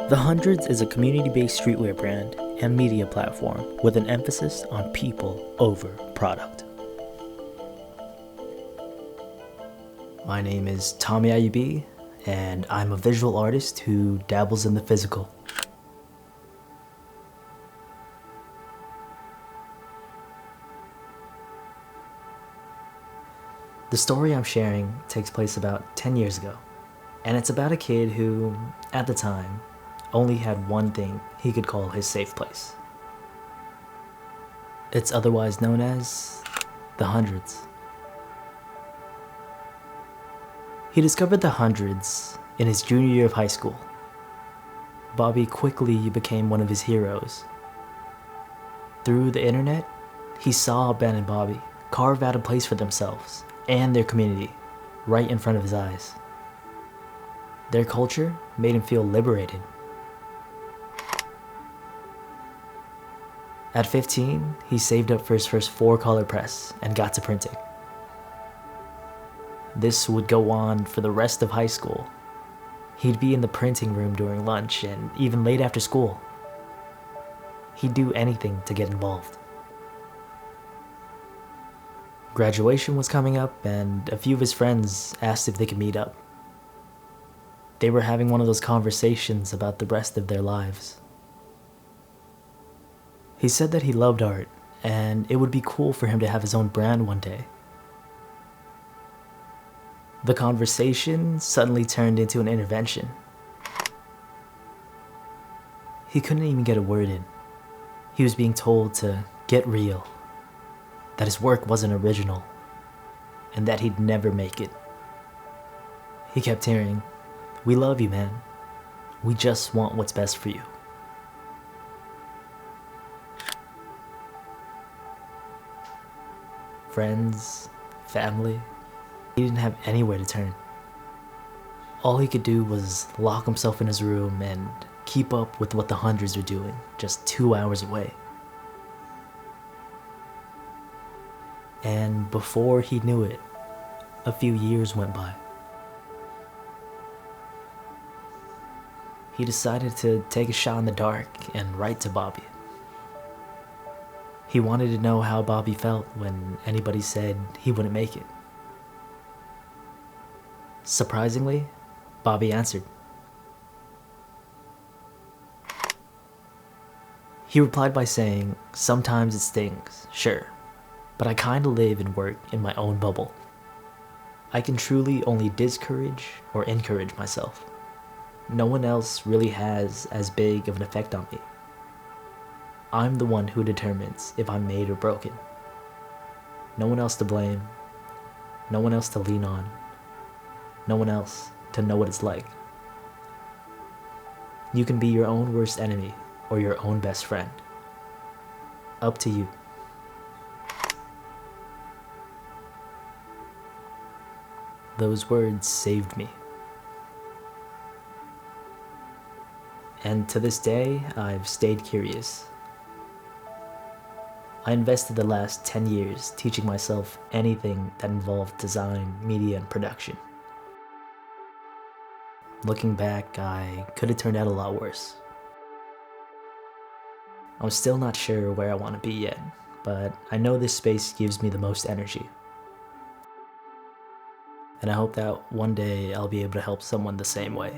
The Hundreds is a community-based streetwear brand and media platform with an emphasis on people over product. My name is Tommy Ayubi, and I'm a visual artist who dabbles in the physical. The story I'm sharing takes place about 10 years ago, and it's about a kid who, at the time, only had one thing he could call his safe place. It's otherwise known as the Hundreds. He discovered the Hundreds in his junior year of high school. Bobby quickly became one of his heroes. Through the internet, he saw Ben and Bobby carve out a place for themselves and their community right in front of his eyes. Their culture made him feel liberated. At 15, he saved up for his first 4-color press and got to printing. This would go on for the rest of high school. He'd be in the printing room during lunch and even late after school. He'd do anything to get involved. Graduation was coming up, and a few of his friends asked if they could meet up. They were having one of those conversations about the rest of their lives. He said that he loved art, and it would be cool for him to have his own brand one day. The conversation suddenly turned into an intervention. He couldn't even get a word in. He was being told to get real, that his work wasn't original, and that he'd never make it. He kept hearing, "We love you, man. We just want what's best for you." Friends, family, he didn't have anywhere to turn. All he could do was lock himself in his room and keep up with what the Hundreds were doing just 2 hours away. And before he knew it, a few years went by. He decided to take a shot in the dark and write to Bobby. He wanted to know how Bobby felt when anybody said he wouldn't make it. Surprisingly, Bobby answered. He replied by saying, "Sometimes it stings, sure, but I kinda live and work in my own bubble. I can truly only discourage or encourage myself. No one else really has as big of an effect on me. I'm the one who determines if I'm made or broken. No one else to blame, no one else to lean on, no one else to know what it's like. You can be your own worst enemy or your own best friend. Up to you." Those words saved me. And to this day, I've stayed curious. I invested the last 10 years teaching myself anything that involved design, media, and production. Looking back, I could have turned out a lot worse. I'm still not sure where I want to be yet, but I know this space gives me the most energy. And I hope that one day I'll be able to help someone the same way.